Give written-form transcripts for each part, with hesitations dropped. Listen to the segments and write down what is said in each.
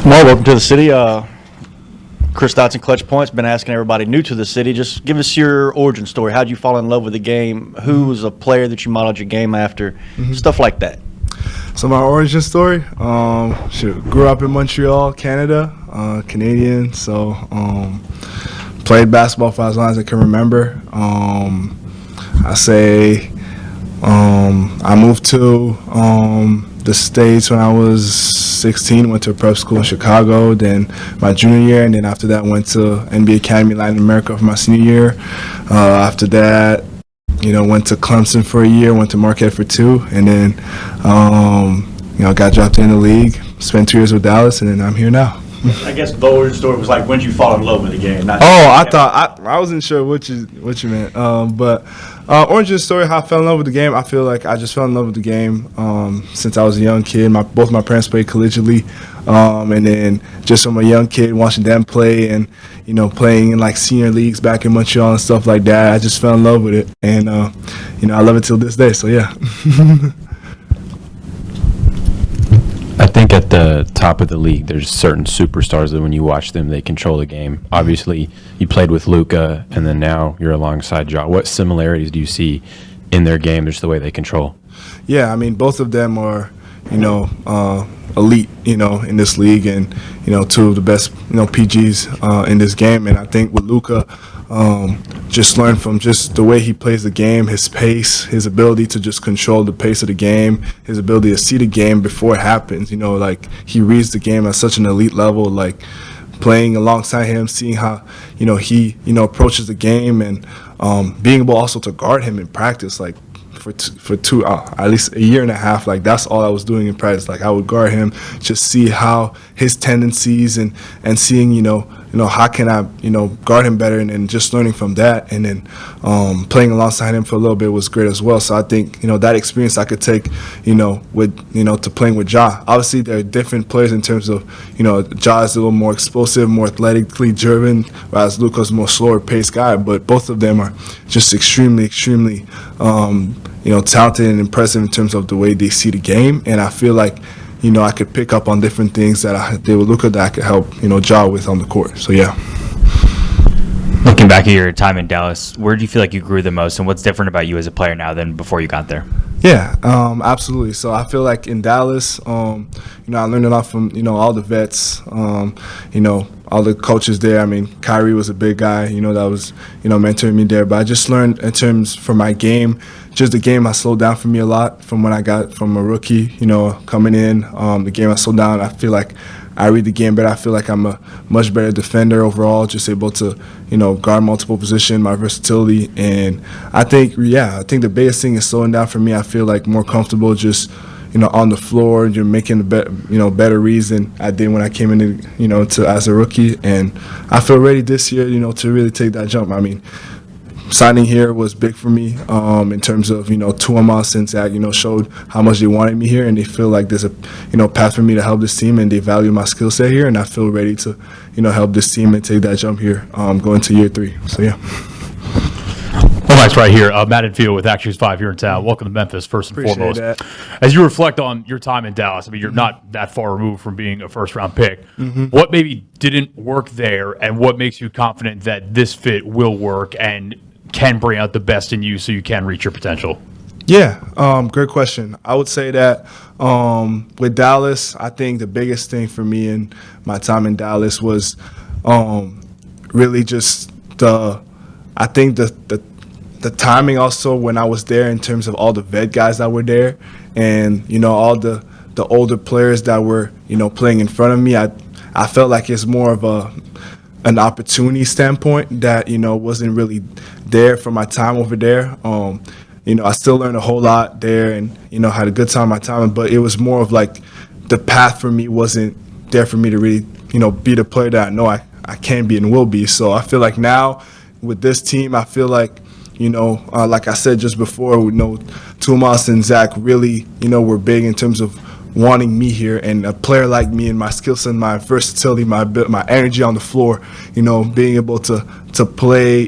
Well, welcome to the city. Chris Dotson, Clutch Points, been asking everybody new to the city. Just give us your origin story. How did you fall in love with the game? Who was a player that you modeled your game after? Stuff like that. So my origin story, grew up in Montreal, Canada, Canadian. So played basketball for as long as I can remember. I moved to the States when I was 16, went to a prep school in Chicago, then my junior year, and then after that went to NBA Academy Latin America for my senior year. After that, went to Clemson for a year, went to Marquette for 2, and then, got drafted in the league, spent 2 years with Dallas, and then I'm here now. I guess the origin story was like, when did you fall in love with the game? I wasn't sure what you meant. But origin story, how I fell in love with the game. I feel like I just fell in love with the game since I was a young kid. Both my parents played collegiately, and then just from a young kid watching them play and playing in like senior leagues back in Montreal and stuff like that. I just fell in love with it, and I love it till this day. So yeah. I think at the top of the league, there's certain superstars that when you watch them, they control the game. Obviously, you played with Luka, and then now you're alongside Ja. What similarities do you see in their game, just the way they control? Yeah, I mean, both of them are, elite, in this league, and, 2 of the best, PGs in this game. And I think with Luka, just learn from just the way he plays the game, his pace, his ability to just control the pace of the game, his ability to see the game before it happens. He reads the game at such an elite level, like playing alongside him, seeing how, he, approaches the game, and being able also to guard him in practice, like for at least a year and a half. Like that's all I was doing in practice. Like I would guard him, just see how his tendencies and seeing, how can I, guard him better, and just learning from that, and then playing alongside him for a little bit was great as well. So I think, that experience I could take, to playing with Ja. Obviously, there are different players in terms of, Ja is a little more explosive, more athletically driven, whereas Luka's a more slower paced guy. But both of them are just extremely, extremely, talented and impressive in terms of the way they see the game. And I feel like, I could pick up on different things that I did with Luka that I could help, Ja with on the court. So, yeah. Looking back at your time in Dallas, where do you feel like you grew the most, and what's different about you as a player now than before you got there? Yeah, absolutely. So I feel like in Dallas, I learned a lot from, all the vets, all the coaches there. I mean, Kyrie was a big guy, that was, mentoring me there. But I just learned in terms for my game, just the game I slowed down for me a lot from when I got from a rookie, coming in. The game I slowed down, I feel like I read the game better. I feel like I'm a much better defender overall, just able to, guard multiple positions, my versatility. And I think the biggest thing is slowing down for me. I feel like more comfortable just, on the floor, you're making better reads than I did when I came in, as a rookie. And I feel ready this year, to really take that jump. I mean, signing here was big for me in terms of, Tuomas and Zach, showed how much they wanted me here, and they feel like there's a, path for me to help this team, and they value my skill set here, and I feel ready to, help this team and take that jump here going to year 3. So, yeah. Well, Max, right here. Matt and Field with Actions 5 here in town. Welcome to Memphis, first and Appreciate foremost. that. As you reflect on your time in Dallas, I mean, you're not that far removed from being a first-round pick. What maybe didn't work there, and what makes you confident that this fit will work and can bring out the best in you so you can reach your potential? Yeah, great question. I would say that with Dallas, I think the biggest thing for me in my time in Dallas was really just the timing also when I was there in terms of all the vet guys that were there, and all the older players that were playing in front of me. I felt like it's more of an opportunity standpoint that wasn't really there for my time over there. I still learned a whole lot there, and had a good time my time, but it was more of like the path for me wasn't there for me to really be the player that I know I can be and will be. So I feel like now with this team, I feel like like I said just before, Tuomas and Zach really were big in terms of wanting me here, and a player like me and my skill set, my versatility, my energy on the floor, being able to play,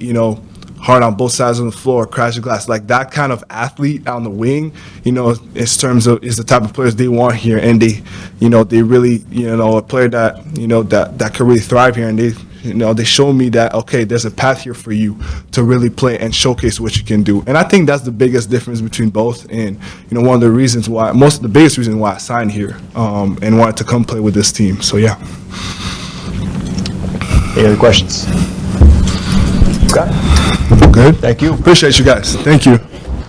hard on both sides of the floor, crash the glass. Like that kind of athlete on the wing, you know, in terms of is the type of players they want here. And they, you know, they really, you know, a player that, you know, that could really thrive here. And they, you know, they show me that, okay, there's a path here for you to really play and showcase what you can do. And I think that's the biggest difference between both. And, you know, one of the reasons why, the biggest reason why I signed here and wanted to come play with this team. So, yeah. Any other questions? Okay. Good. Thank you. Appreciate you guys. Thank you.